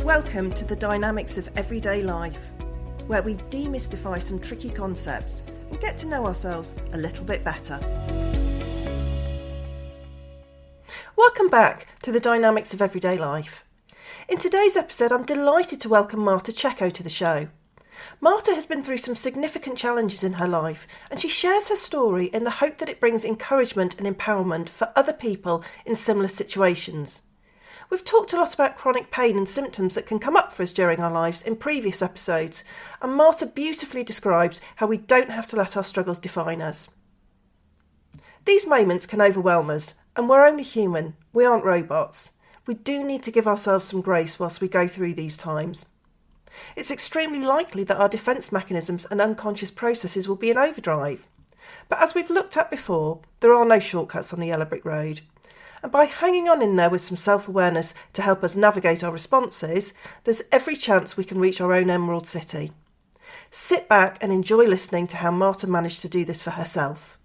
Welcome to the Dynamics of Everyday Life, where we demystify some tricky concepts and get to know ourselves a little bit better. Welcome back to the Dynamics of Everyday Life. In today's episode, I'm delighted to welcome Marta Checko to the show. Marta has been through some significant challenges in her life, and she shares her story in the hope that it brings encouragement and empowerment for other people in similar situations. We've talked a lot about chronic pain and symptoms that can come up for us during our lives in previous episodes, and Marta beautifully describes how we don't have to let our struggles define us. These moments can overwhelm us, and we're only human, we aren't robots. We do need to give ourselves some grace whilst we go through these times. It's extremely likely that our defence mechanisms and unconscious processes will be in overdrive. But as we've looked at before, there are no shortcuts on the yellow brick road. And by hanging on in there with some self-awareness to help us navigate our responses, there's every chance we can reach our own Emerald City. Sit back and enjoy listening to how Marta managed to do this for herself.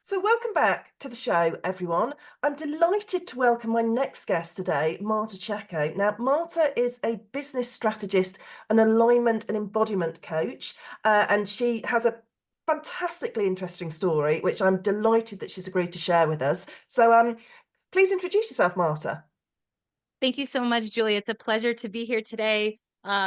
So welcome back to the show, everyone. I'm delighted to welcome my next guest today, Marta Checko. Now, Marta is a business strategist, an alignment and embodiment coach, and she has a fantastically interesting story, which I'm delighted that she's agreed to share with us. So please introduce yourself, Marta. Thank you so much, Julie. It's a pleasure to be here today.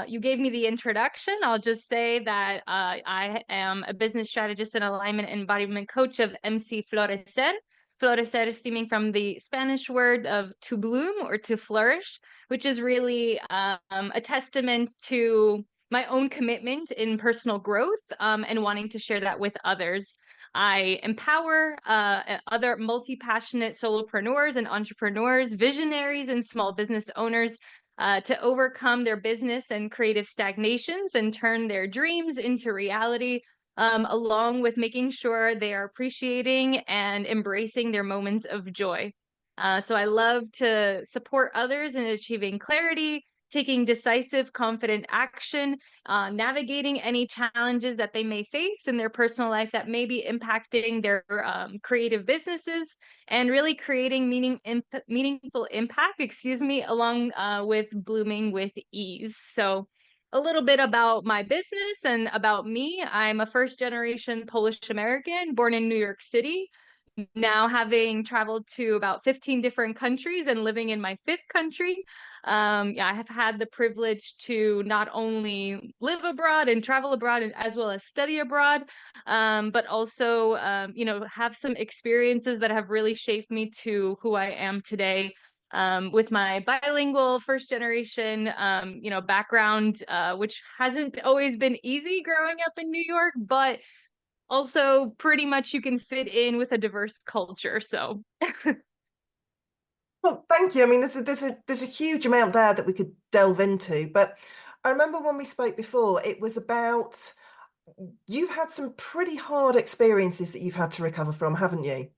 You gave me the introduction. I'll just say that I am a business strategist and alignment and embodiment coach of MC Florecer. Florecer stemming from the Spanish word of to bloom or to flourish, which is really a testament to my own commitment in personal growth and wanting to share that with others. I empower other multi-passionate solopreneurs and entrepreneurs, visionaries and small business owners to overcome their business and creative stagnations and turn their dreams into reality, along with making sure they are appreciating and embracing their moments of joy. So I love to support others in achieving clarity, taking decisive, confident action, navigating any challenges that they may face in their personal life that may be impacting their creative businesses, and really creating meaningful impact, along with blooming with ease. So a little bit about my business and about me. I'm a first-generation Polish American born in New York City, now having traveled to about 15 different countries and living in my fifth country. I have had the privilege to not only live abroad and travel abroad as well as study abroad, but also, have some experiences that have really shaped me to who I am today. With my bilingual first generation, background, which hasn't always been easy growing up in New York, but also pretty much you can fit in with a diverse culture. So Well, thank you. I mean, there's a huge amount there that we could delve into, but I remember when we spoke before, it was about you've had some pretty hard experiences that you've had to recover from, haven't you?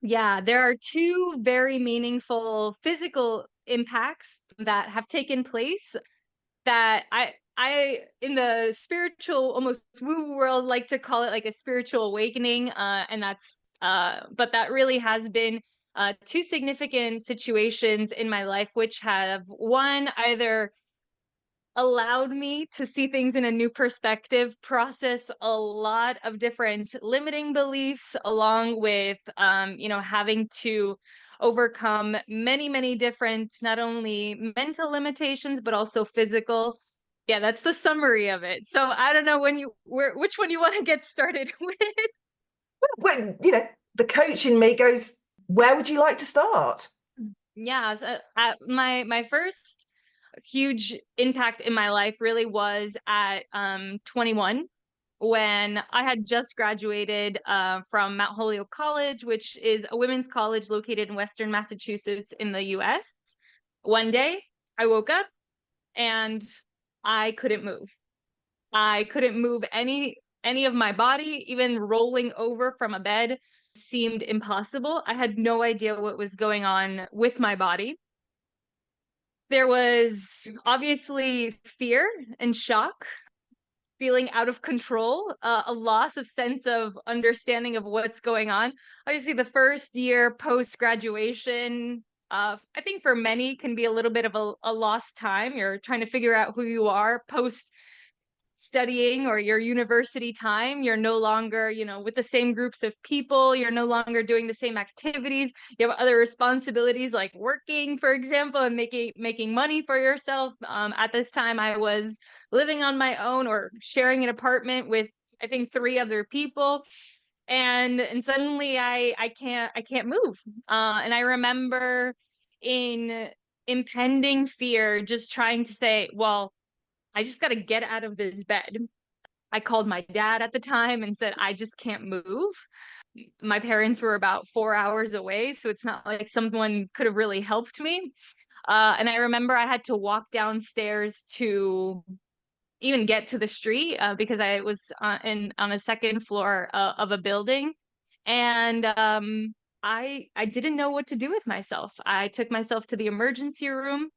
yeah, there are two very meaningful physical impacts that have taken place that I in the spiritual, almost woo world, like to call it like a spiritual awakening, and that's but that really has been two significant situations in my life which have, one, either allowed me to see things in a new perspective, process a lot of different limiting beliefs, along with having to overcome many different, not only mental limitations but also physical. Yeah, that's the summary of it. So I don't know which one you want to get started with. Well, the coach in me goes, where would you like to start? Yeah, so, my first huge impact in my life really was at 21, when I had just graduated from Mount Holyoke College, which is a women's college located in Western Massachusetts in the US. One day I woke up and I couldn't move. I couldn't move any of my body. Even rolling over from a bed seemed impossible. I had no idea what was going on with my body. There was obviously fear and shock, feeling out of control, a loss of sense of understanding of what's going on. Obviously, the first year post graduation, I think for many can be a little bit of a lost time. You're trying to figure out who you are post studying or your university time. You're no longer, with the same groups of people. You're no longer doing the same activities. You have other responsibilities like working, for example, and making money for yourself. At this time, I was living on my own or sharing an apartment with, I think, three other people. And suddenly I can't move. And I remember in impending fear just trying to say, well, I just got to get out of this bed. I called my dad at the time and said, I just can't move. My parents were about 4 hours away, so it's not like someone could have really helped me. And I remember I had to walk downstairs to even get to the street because I was on a second floor of a building, and I didn't know what to do with myself. I took myself to the emergency room.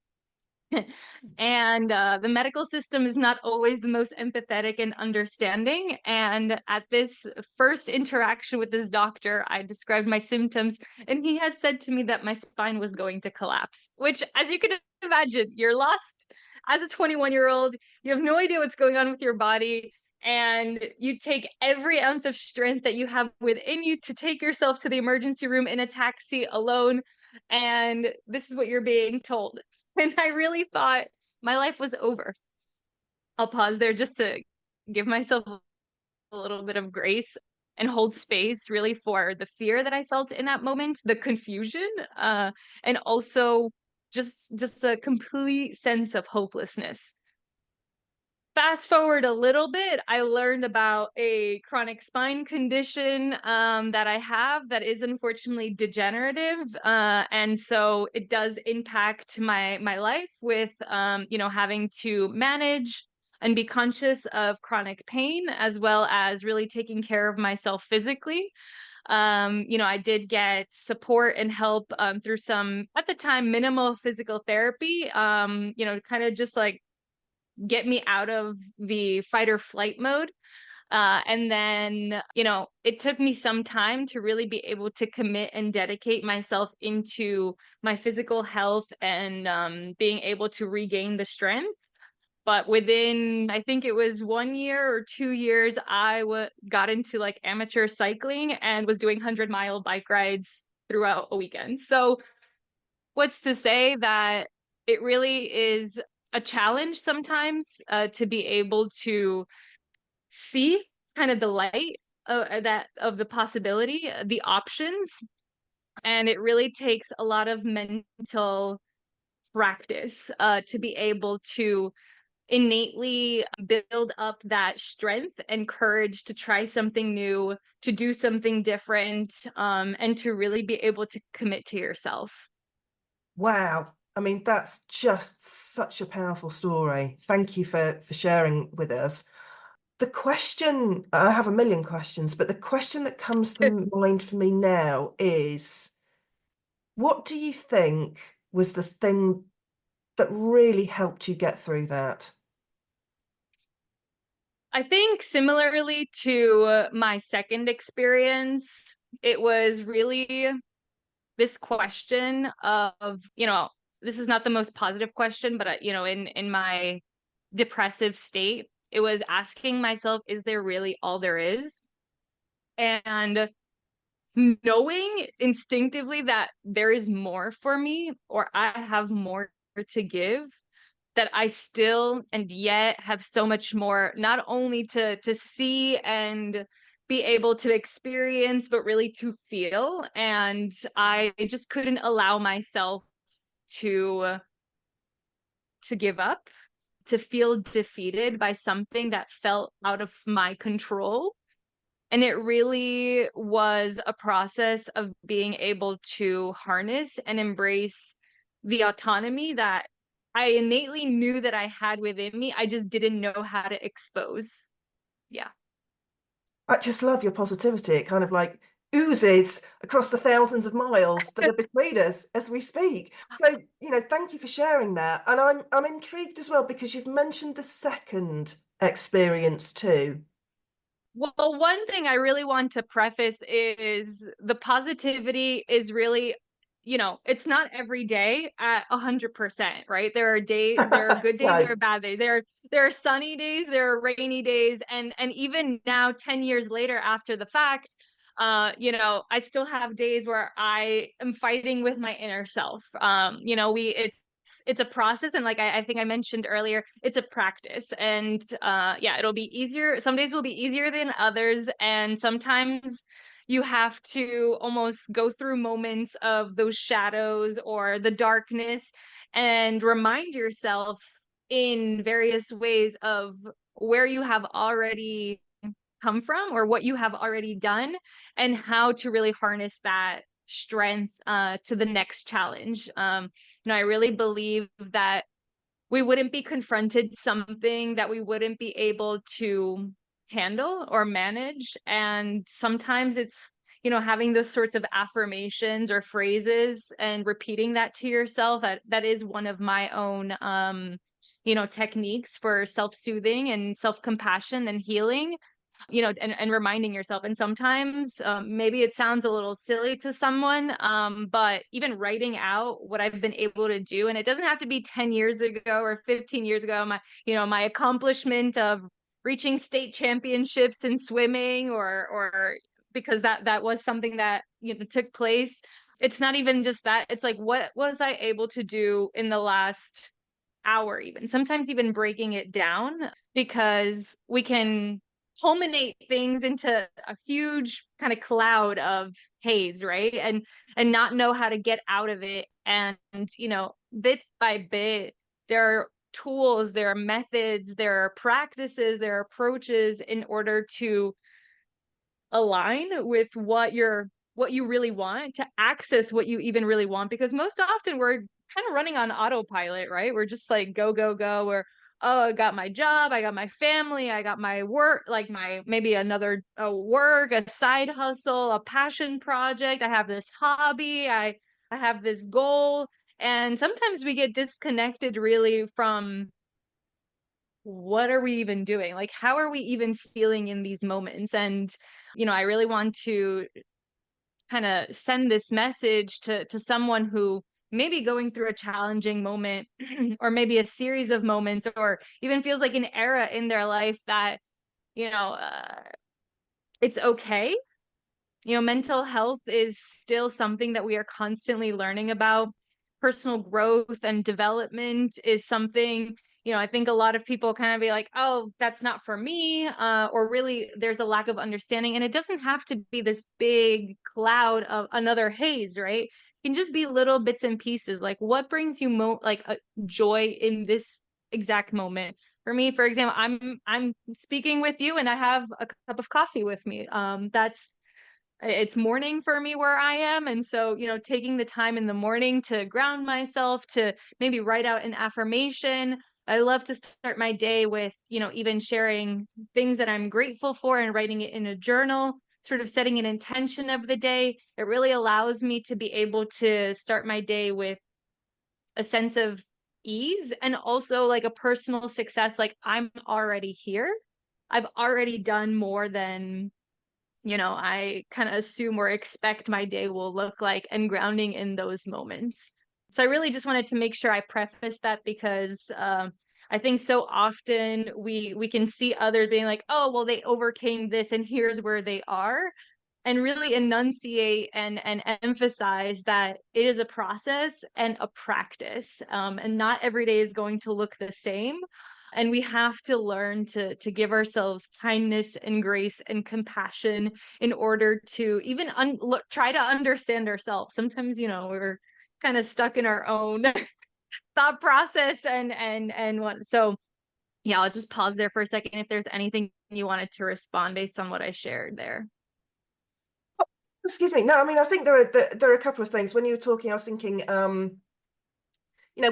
And the medical system is not always the most empathetic and understanding. And at this first interaction with this doctor, I described my symptoms, and he had said to me that my spine was going to collapse, which, as you can imagine, you're lost as a 21-year-old. You have no idea what's going on with your body. And you take every ounce of strength that you have within you to take yourself to the emergency room in a taxi alone. And this is what you're being told. And I really thought my life was over. I'll pause there just to give myself a little bit of grace and hold space really for the fear that I felt in that moment, the confusion, and also just a complete sense of hopelessness. Fast forward a little bit, I learned about a chronic spine condition that I have that is unfortunately degenerative, and so it does impact my life with having to manage and be conscious of chronic pain as well as really taking care of myself physically. I did get support and help through some, at the time, minimal physical therapy. Kind of just like get me out of the fight or flight mode. And then, it took me some time to really be able to commit and dedicate myself into my physical health and being able to regain the strength. But within, I think it was 1 year or 2 years, I got into like amateur cycling and was doing 100-mile bike rides throughout a weekend. So what's to say that it really is a challenge sometimes to be able to see kind of the light that of the possibility, the options, and it really takes a lot of mental practice to be able to innately build up that strength and courage to try something new, to do something different, and to really be able to commit to yourself. Wow. I mean, that's just such a powerful story. Thank you for sharing with us. The question, I have a million questions, but the question that comes to mind for me now is, what do you think was the thing that really helped you get through that? I think similarly to my second experience, it was really this question of, this is not the most positive question, but in my depressive state, it was asking myself, is there really all there is? And knowing instinctively that there is more for me or I have more to give, that I still and yet have so much more, not only to see and be able to experience, but really to feel. And I just couldn't allow myself to give up, to feel defeated by something that felt out of my control. And it really was a process of being able to harness and embrace the autonomy that I innately knew that I had within me. I just didn't know how to expose. Yeah. I just love your positivity. It kind of like oozes across the thousands of miles that are between us as we speak. So, thank you for sharing that. And I'm intrigued as well because you've mentioned the second experience too. Well, one thing I really want to preface is the positivity is really it's not every day at 100%, right? There are good days, there No. are bad days. There are sunny days, there are rainy days, and even now, 10 years later after the fact, I still have days where I am fighting with my inner self. It's a process, and like I think I mentioned earlier, it's a practice. And yeah, it'll be easier. Some days will be easier than others, and sometimes you have to almost go through moments of those shadows or the darkness and remind yourself in various ways of where you have already come from or what you have already done, and how to really harness that strength to the next challenge. I really believe that we wouldn't be confronted something that we wouldn't be able to handle or manage. And sometimes it's, having those sorts of affirmations or phrases and repeating that to yourself. That is one of my own, techniques for self-soothing and self-compassion and healing, and reminding yourself. And sometimes maybe it sounds a little silly to someone, but even writing out what I've been able to do, and it doesn't have to be 10 years ago or 15 years ago, my accomplishment of reaching state championships in swimming, or because that was something that, took place. It's not even just that. It's like, what was I able to do in the last hour, even sometimes even breaking it down, because we can culminate things into a huge kind of cloud of haze, right? And not know how to get out of it. And bit by bit, there are tools, there are methods, there are practices, there are approaches in order to align with what you really want, to access what you even really want. Because most often we're kind of running on autopilot, right? We're just like go go go. We're, oh, I got my job, I got my family, I got my work, like my maybe another work, a side hustle, a passion project, I have this hobby, I have this goal. And sometimes we get disconnected really from what are we even doing? Like, how are we even feeling in these moments? And I really want to kind of send this message to someone who may be going through a challenging moment or maybe a series of moments, or even feels like an era in their life that, you know, uh, it's okay. Mental health is still something that we are constantly learning about. Personal growth and development is something, I think a lot of people kind of be like, oh, that's not for me, or really there's a lack of understanding. And it doesn't have to be this big cloud of another haze, right? It can just be little bits and pieces. Like, what brings you like a joy in this exact moment? For me, for example, I'm speaking with you and I have a cup of coffee with me. It's morning for me where I am. And so, taking the time in the morning to ground myself, to maybe write out an affirmation. I love to start my day with, even sharing things that I'm grateful for and writing it in a journal, sort of setting an intention of the day. It really allows me to be able to start my day with a sense of ease, and also like a personal success. Like, I'm already here. I've already done more than I kind of assume or expect my day will look like, and grounding in those moments. So I really just wanted to make sure I preface that, because I think so often we can see others being like, oh, well, they overcame this and here's where they are, and really enunciate and emphasize that it is a process and a practice, and not every day is going to look the same. And we have to learn to give ourselves kindness and grace and compassion in order to even try to understand ourselves. Sometimes, we're kind of stuck in our own thought process, and what. So yeah, I'll just pause there for a second if there's anything you wanted to respond based on what I shared there. Excuse me. No, I mean, I think there are a couple of things. When you were talking, I was thinking,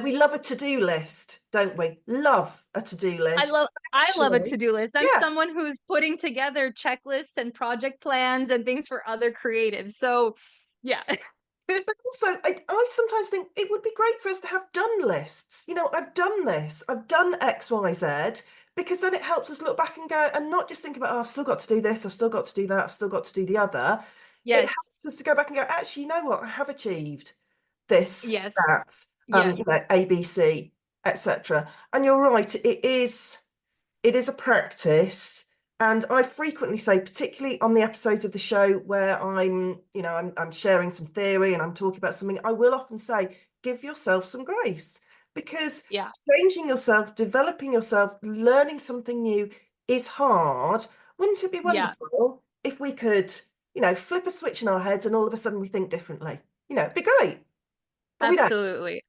we love a to-do list, don't we? Love a to-do list. I love a Actually, to-do list. I'm yeah. someone who's putting together checklists and project plans and things for other creatives. So yeah. But also, I sometimes think it would be great for us to have done lists. I've done this, I've done X, Y, Z, because then it helps us look back and go, and not just think about, oh, I've still got to do this, I've still got to do that, I've still got to do the other. It Yes. helps us to go back and go, actually, you know what, I have achieved. this, Yes. that, Yes. ABC, etc. And you're right, it is a practice. And I frequently say, particularly on the episodes of the show where I'm sharing some theory and I'm talking about something, I will often say, give yourself some grace, because Yeah. changing yourself, developing yourself, learning something new is hard. Wouldn't it be Yeah. wonderful if we could, flip a switch in our heads and all of a sudden we think differently? It'd be great, but we don't. Absolutely.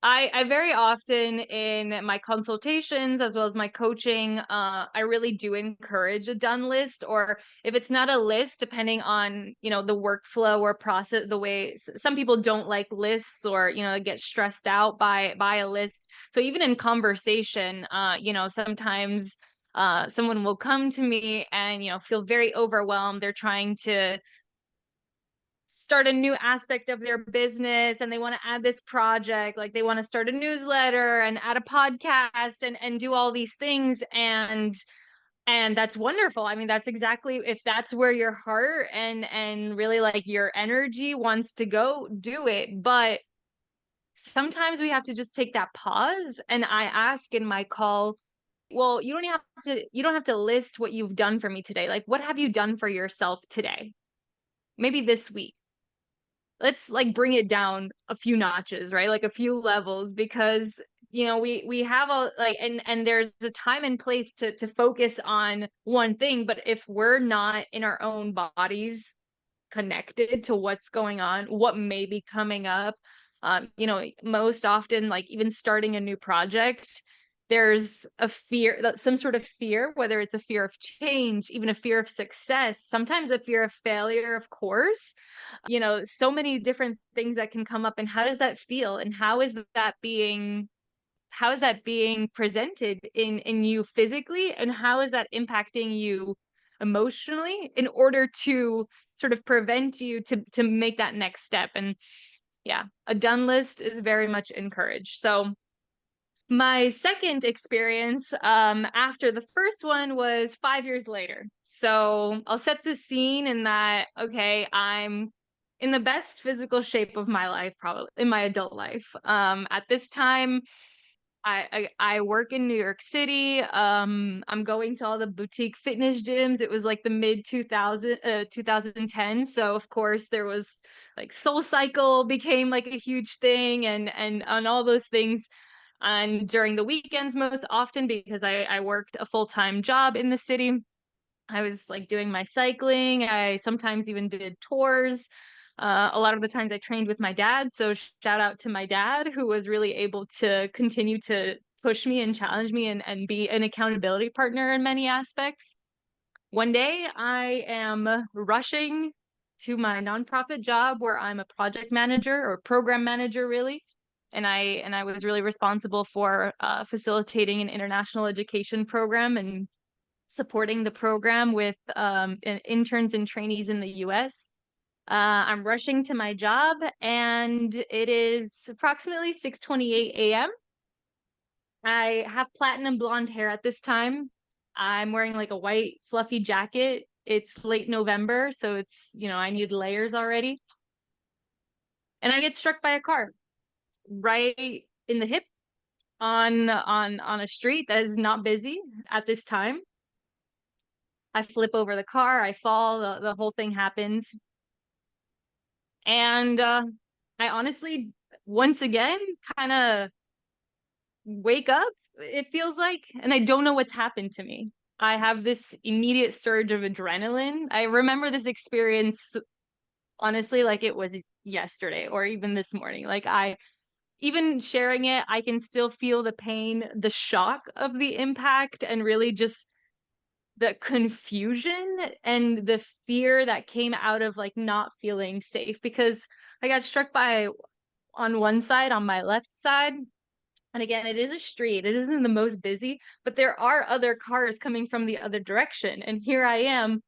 I very often in my consultations as well as my coaching, I really do encourage a done list, or if it's not a list, depending on, the workflow or process, the way some people don't like lists, or, get stressed out by a list. So even in conversation, sometimes someone will come to me and, feel very overwhelmed. They're trying to start a new aspect of their business and they want to add this project, like they want to start a newsletter and add a podcast and do all these things, and that's wonderful. I mean, that's exactly, if that's where your heart and really like your energy wants to go, do it. But sometimes we have to just take that pause, and I ask in my call, well, you don't have to list what you've done for me today. Like, what have you done for yourself today, maybe this week? Let's like bring it down a few notches, right? Like a few levels, because we have a like, and there's a time and place to focus on one thing, but if we're not in our own bodies connected to what's going on, what may be coming up. Most often, like even starting a new project, there's a fear, some sort of fear, whether it's a fear of change, even a fear of success, sometimes a fear of failure, of course. So many different things that can come up. And how does that feel? And how is that being presented in you physically, and how is that impacting you emotionally, in order to sort of prevent you to make that next step? And yeah, a done list is very much encouraged. So my second experience after the first one was 5 years later. So I'll set the scene in that, okay, I'm in the best physical shape of my life, probably in my adult life. At this time, I work in New York City. I'm going to all the boutique fitness gyms. It was like the mid 2010. So of course there was like Soul Cycle became like a huge thing, and all those things. And during the weekends, most often, because I worked a full-time job in the city, I was like doing my cycling. I sometimes even did tours. A lot of the times I trained with my dad. So shout out to my dad, who was really able to continue to push me and challenge me and be an accountability partner in many aspects. One day I am rushing to my nonprofit job where I'm a project manager, or program manager, really. And I was really responsible for facilitating an international education program and supporting the program with interns and trainees in the US. I'm rushing to my job, and it is approximately 6:28 a.m. I have platinum blonde hair at this time. I'm wearing like a white fluffy jacket. It's late November, so I need layers already. And I get struck by a car right in the hip, on a street that is not busy at this time. I flip over the car, I fall, the whole thing happens. And I honestly, once again, kind of wake up, it feels like, and I don't know what's happened to me. I have this immediate surge of adrenaline. I remember this experience, honestly, like it was yesterday or even this morning. Like, even sharing it, I can still feel the pain, the shock of the impact, and really just the confusion and the fear that came out of like not feeling safe, because I got struck by, on one side, on my left side. And again, it is a street. It isn't the most busy, but there are other cars coming from the other direction. And here I am,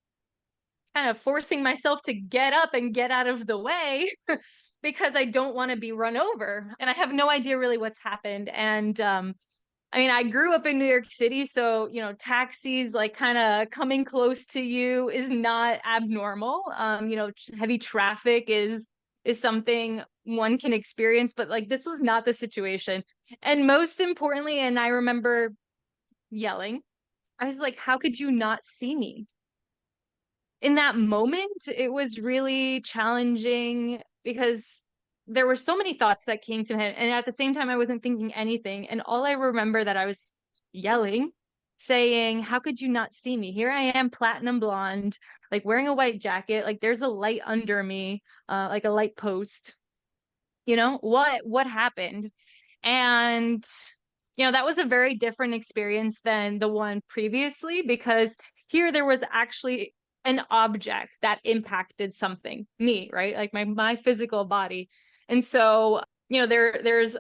kind of forcing myself to get up and get out of the way because I don't want to be run over. And I have no idea really what's happened. And I mean, I grew up in New York City, so, taxis like kind of coming close to you is not abnormal. Heavy traffic is is something one can experience, but like this was not the situation. And most importantly, and I remember yelling, I was like, how could you not see me? In that moment, it was really challenging because there were so many thoughts that came to him. And at the same time, I wasn't thinking anything. And all I remember that I was yelling, saying, how could you not see me? Here I am, platinum blonde, like wearing a white jacket, like there's a light under me, like a light post. What happened? And that was a very different experience than the one previously, because here there was actually an object that impacted something, me, right? Like my physical body. And so, there's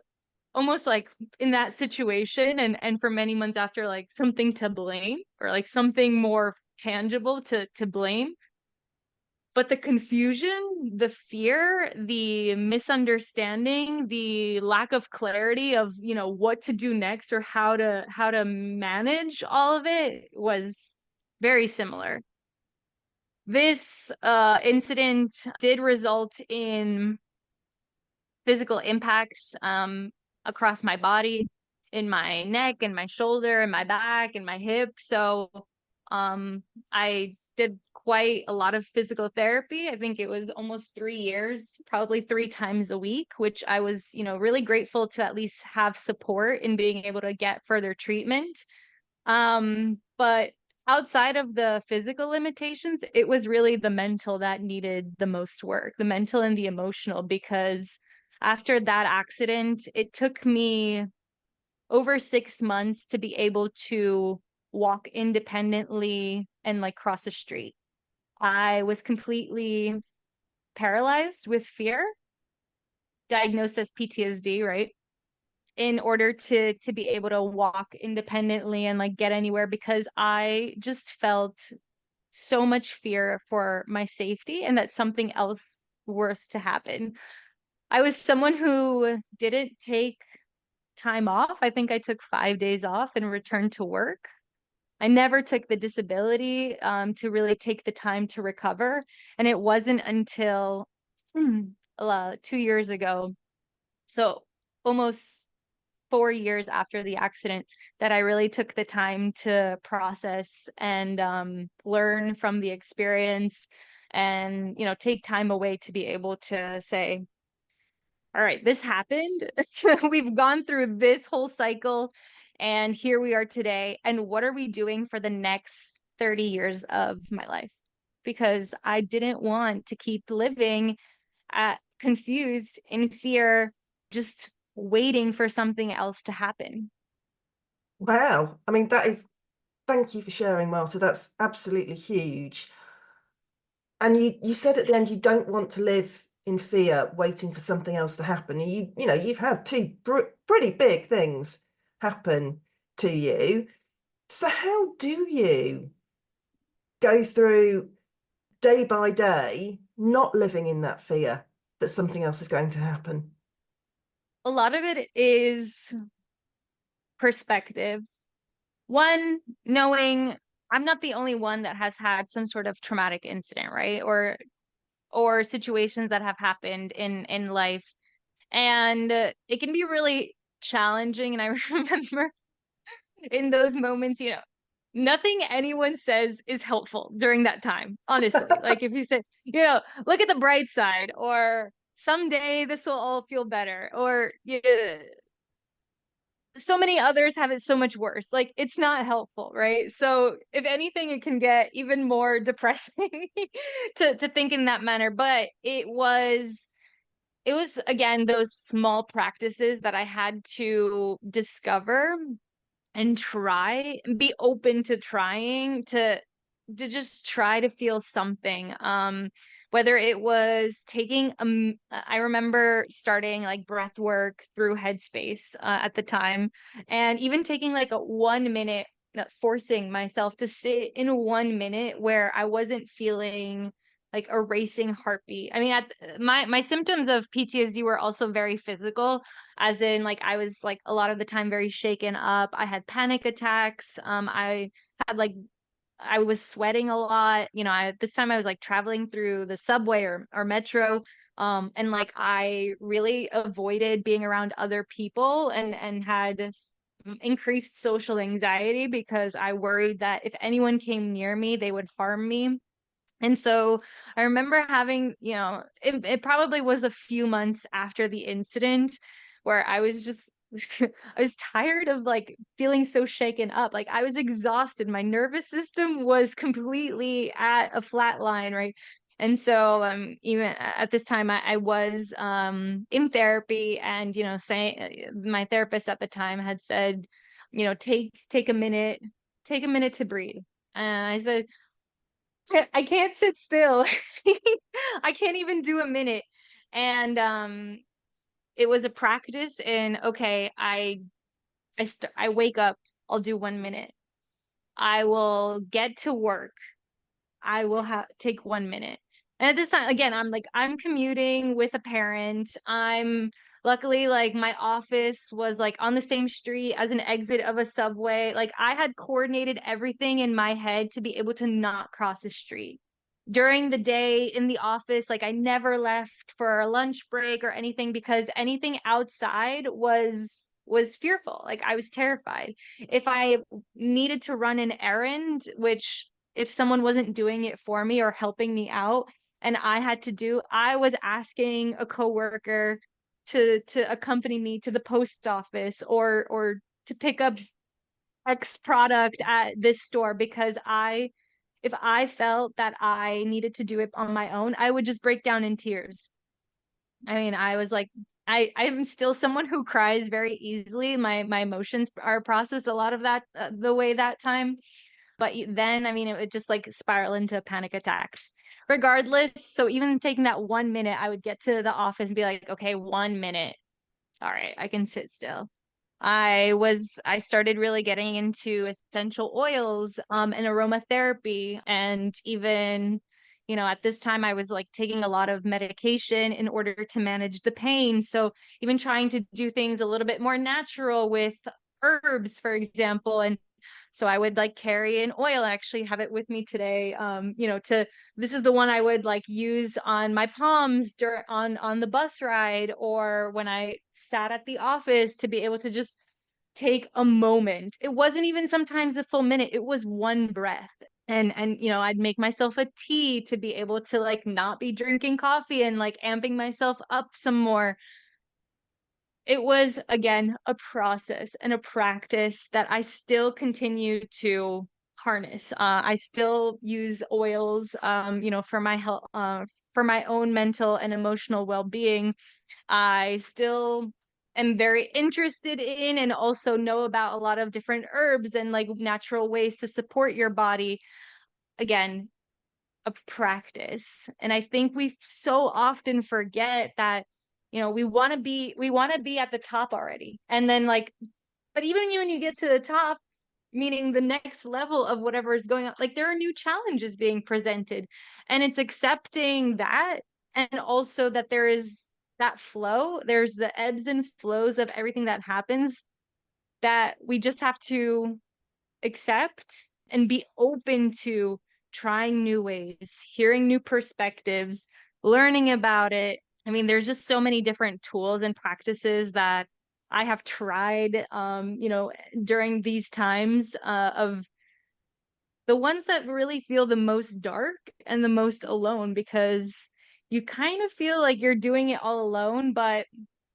almost like in that situation and for many months after, like something to blame or like something more tangible to blame. But the confusion, the fear, the misunderstanding, the lack of clarity of, what to do next or how to manage all of it was very similar. This incident did result in physical impacts across my body, in my neck and my shoulder and my back and my hip. So I did quite a lot of physical therapy. I think it was almost 3 years, probably 3 times a week, which I was, really grateful to at least have support in being able to get further treatment. But outside of the physical limitations, it was really the mental that needed the most work, the mental and the emotional, because after that accident, it took me over 6 months to be able to walk independently and like cross a street. I was completely paralyzed with fear, diagnosed as PTSD, right? In order to be able to walk independently and like get anywhere, because I just felt so much fear for my safety and that something else worse to happen. I was someone who didn't take time off. I think I took 5 days off and returned to work. I never took the disability to really take the time to recover. And it wasn't until 2 years ago, so almost 4 years after the accident, that I really took the time to process and learn from the experience and, take time away to be able to say, all right, this happened. We've gone through this whole cycle and here we are today. And what are we doing for the next 30 years of my life? Because I didn't want to keep living confused, in fear, just waiting for something else to happen. Wow. I mean, thank you for sharing, Marta. That's absolutely huge. And you said at the end you don't want to live in fear, waiting for something else to happen. You've had two pretty big things happen to you. So how do you go through day by day, not living in that fear that something else is going to happen? A lot of it is perspective. One, knowing I'm not the only one that has had some sort of traumatic incident, right? Or situations that have happened in life. And it can be really challenging. And I remember in those moments, nothing anyone says is helpful during that time, honestly. Like if you say, look at the bright side, or someday this will all feel better, or so many others have it so much worse. Like it's not helpful, right? So if anything, it can get even more depressing to think in that manner. But it was again those small practices that I had to discover and try and be open to trying to just try to feel something. Whether it was taking I remember starting like breath work through Headspace at the time, and even taking like a 1 minute, forcing myself to sit in 1 minute where I wasn't feeling like a racing heartbeat. I mean, my symptoms of PTSD were also very physical, as in like I was like a lot of the time very shaken up. I had panic attacks. I had like I was sweating a lot. This time I was like traveling through the subway or metro. And like I really avoided being around other people and had increased social anxiety because I worried that if anyone came near me, they would harm me. And so I remember having, it probably was a few months after the incident where I was just, I was tired of like feeling so shaken up. Like I was exhausted. My nervous system was completely at a flat line, right? And so even at this time, I was in therapy and, saying my therapist at the time had said, take a minute, take a minute to breathe. And I said, I can't sit still. I can't even do a minute. And it was a practice in okay, I wake up, I'll do 1 minute. I will get to work. I will take 1 minute. And at this time, again, I'm commuting with a parent. I'm luckily like my office was like on the same street as an exit of a subway. Like I had coordinated everything in my head to be able to not cross the street. During the day in the office, like I never left for a lunch break or anything because anything outside was fearful. Like I was terrified. If I needed to run an errand, which if someone wasn't doing it for me or helping me out and I had to do, I was asking a coworker to accompany me to the post office or to pick up X product at this store because if I felt that I needed to do it on my own, I would just break down in tears. I mean, I was like, I'm still someone who cries very easily. My emotions are processed a lot of that the way that time. But then, I mean, it would just like spiral into a panic attack. Regardless, so even taking that 1 minute, I would get to the office and be like, okay, 1 minute. All right, I can sit still. I started really getting into essential oils and aromatherapy and even at this time I was like taking a lot of medication in order to manage the pain, so even trying to do things a little bit more natural with herbs, for example. And so I would like carry an oil. I actually have it with me today. To this is the one I would like use on my palms on the bus ride or when I sat at the office to be able to just take a moment. It wasn't even sometimes a full minute. It was one breath. And I'd make myself a tea to be able to like not be drinking coffee and like amping myself up some more. It was again a process and a practice that I still continue to harness. I still use oils, for my health, for my own mental and emotional well-being. I still am very interested in and also know about a lot of different herbs and like natural ways to support your body. Again, a practice. And I think we so often forget that, we want to be at the top already. And then like, but even when you get to the top, meaning the next level of whatever is going on, like there are new challenges being presented. And it's accepting that. And also that there is that flow, there's the ebbs and flows of everything that happens that we just have to accept and be open to trying new ways, hearing new perspectives, learning about it. I mean, there's just so many different tools and practices that I have tried, during these times of the ones that really feel the most dark and the most alone because you kind of feel like you're doing it all alone. But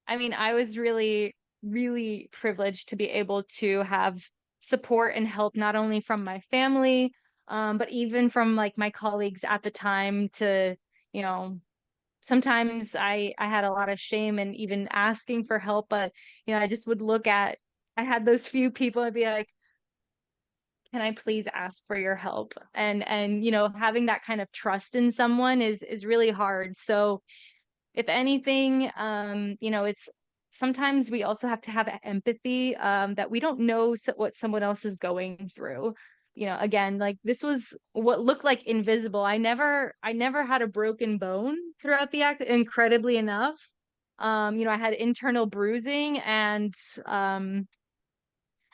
I mean, I was really, really privileged to be able to have support and help not only from my family, but even from like my colleagues at the time to, you know, sometimes I had a lot of shame and even asking for help, but I just would I had those few people and be like, can I please ask for your help? And having that kind of trust in someone is really hard. So if anything, it's sometimes we also have to have empathy, that we don't know what someone else is going through. Again, like this was what looked like invisible. I never had a broken bone throughout the act, incredibly enough. I had internal bruising and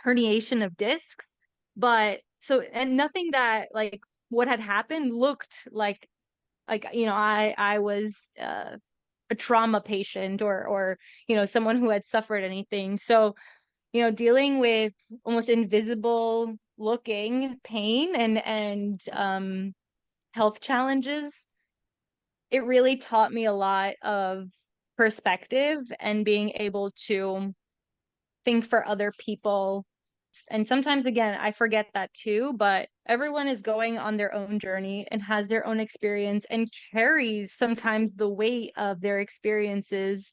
herniation of discs, but so and nothing that like what had happened looked like I was a trauma patient or someone who had suffered anything. So dealing with almost invisible looking pain and health challenges, it really taught me a lot of perspective and being able to think for other people. And sometimes, again, I forget that too, but everyone is going on their own journey and has their own experience and carries sometimes the weight of their experiences.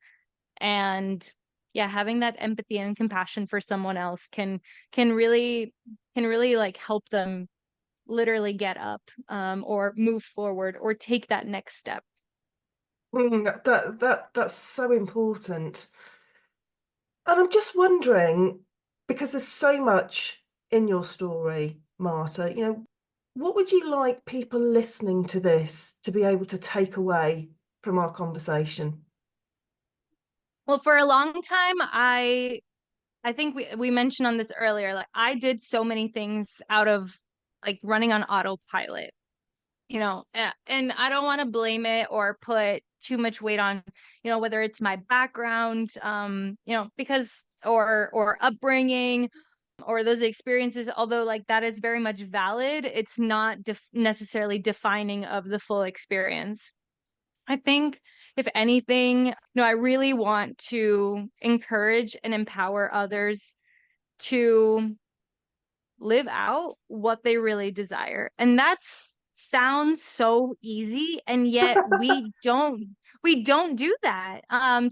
And yeah, having that empathy and compassion for someone else can really like help them literally get up, or move forward or take that next step. That's so important. And I'm just wondering, because there's so much in your story, Marta, what would you like people listening to this to be able to take away from our conversation? Well, for a long time, I think we mentioned on this earlier, like I did so many things out of like running on autopilot, and I don't want to blame it or put too much weight on, whether it's my background, because or upbringing or those experiences, although like that is very much valid, it's not necessarily defining of the full experience. I think if anything, I really want to encourage and empower others to live out what they really desire. And that's sounds so easy, and yet we don't do that.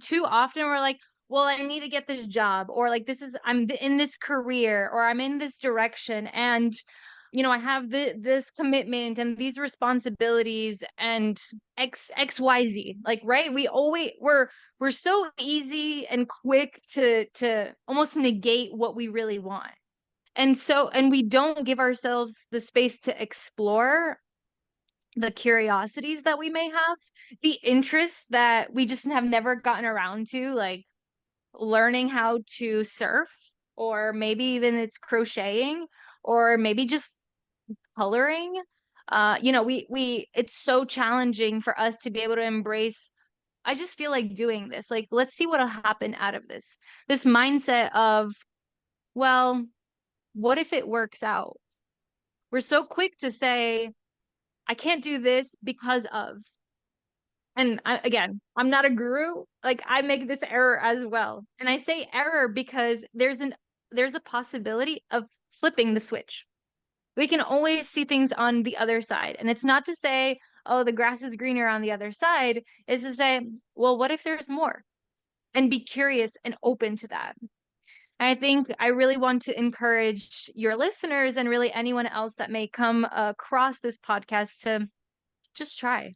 Too often we're like, well, I need to get this job, or like I'm in this career, or I'm in this direction, and I have this commitment and these responsibilities and XYZ. Like, right? We're so easy and quick to almost negate what we really want. And we don't give ourselves the space to explore the curiosities that we may have, the interests that we just have never gotten around to, like learning how to surf, or maybe even it's crocheting, or maybe just coloring. We it's so challenging for us to be able to embrace. I just feel like doing this. Like, let's see what'll happen out of this. This mindset of, well, what if it works out? We're so quick to say, I can't do this because of. And again, I'm not a guru. Like, I make this error as well. And I say error because there's a possibility of flipping the switch. We can always see things on the other side. And it's not to say, oh, the grass is greener on the other side. It's to say, well, what if there's more? And be curious and open to that. I think I really want to encourage your listeners and really anyone else that may come across this podcast to just try.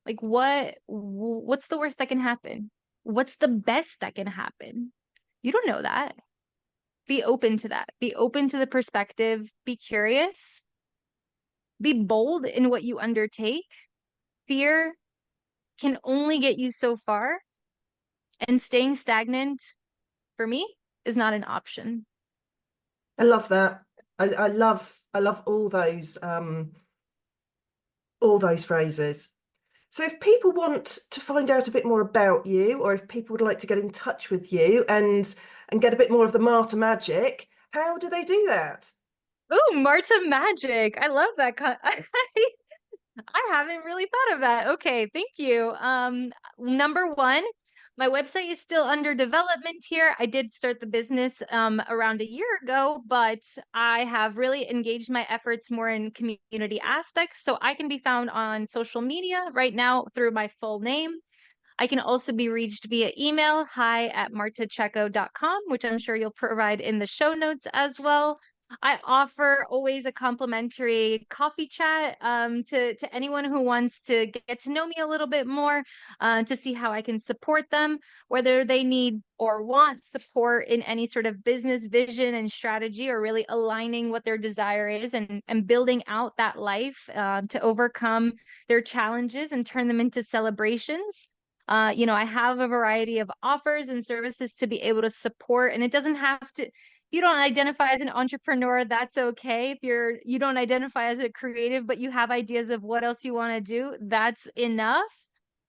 Like, what's the worst that can happen? What's the best that can happen? You don't know that. Be open to that. Be open to the perspective. Be curious. Be bold in what you undertake. Fear can only get you so far, and staying stagnant for me is not an option. I love that. I love all those phrases. So if people want to find out a bit more about you, or if people would like to get in touch with you and get a bit more of the Marta magic, how do they do that? Oh, Marta Magic. I love that. I haven't really thought of that. Okay, thank you. Number one, my website is still under development here. I did start the business around a year ago, but I have really engaged my efforts more in community aspects. So I can be found on social media right now through my full name. I can also be reached via email, hi@martachecko.com, which I'm sure you'll provide in the show notes as well. I offer always a complimentary coffee chat to anyone who wants to get to know me a little bit more, to see how I can support them, whether they need or want support in any sort of business vision and strategy, or really aligning what their desire is and building out that life to overcome their challenges and turn them into celebrations. I have a variety of offers and services to be able to support, and it doesn't have to. If you don't identify as an entrepreneur, that's okay. If you don't identify as a creative, but you have ideas of what else you want to do, that's enough.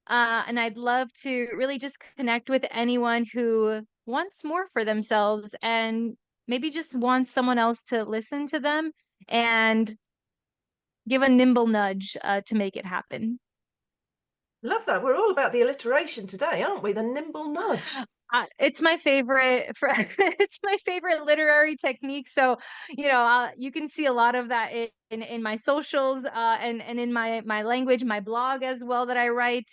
And I'd love to really just connect with anyone who wants more for themselves and maybe just wants someone else to listen to them and give a nimble nudge to make it happen. Love that. We're all about the alliteration today, aren't we? The nimble nudge. It's my favorite it's my favorite literary technique. So, you can see a lot of that in my socials, and in my language, my blog as well that I write.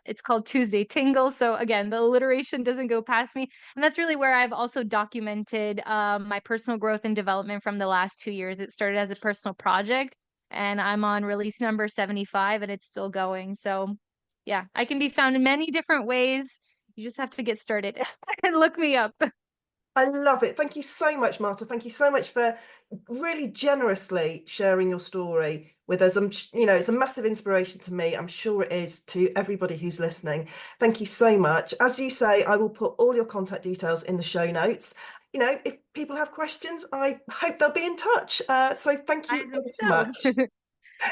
It's called Tuesday Tingle. So again, the alliteration doesn't go past me, and that's really where I've also documented my personal growth and development from the last 2 years. It started as a personal project, and I'm on release number 75, and it's still going. So, yeah, I can be found in many different ways. You just have to get started and look me up. I love it. Thank you so much, Marta. Thank you so much for really generously sharing your story with us. It's a massive inspiration to me. I'm sure it is to everybody who's listening. Thank you so much. As you say, I will put all your contact details in the show notes. If people have questions, I hope they'll be in touch. So thank I you hope ever so so. much.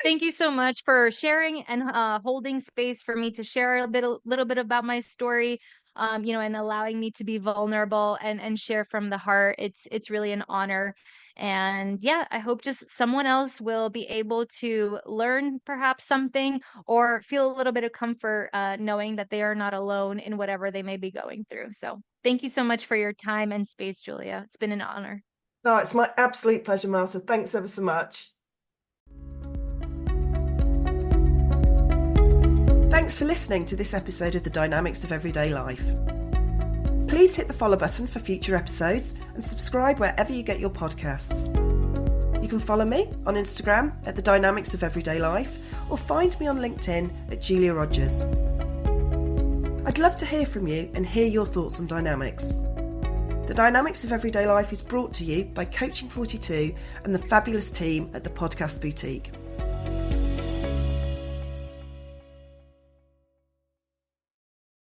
Thank you so much for sharing and holding space for me to share a little bit about my story, and allowing me to be vulnerable and share from the heart. It's really an honor. And yeah, I hope just someone else will be able to learn perhaps something or feel a little bit of comfort knowing that they are not alone in whatever they may be going through. So thank you so much for your time and space, Julia. It's been an honor. No, it's my absolute pleasure, Marta. Thanks ever so much. Thanks for listening to this episode of The Dynamics of Everyday Life. Please hit the follow button for future episodes and subscribe wherever you get your podcasts. You can follow me on Instagram at The Dynamics of Everyday Life or find me on LinkedIn at Julia Rogers. I'd love to hear from you and hear your thoughts on dynamics. The Dynamics of Everyday Life is brought to you by Coaching 42 and the fabulous team at the Podcast Boutique.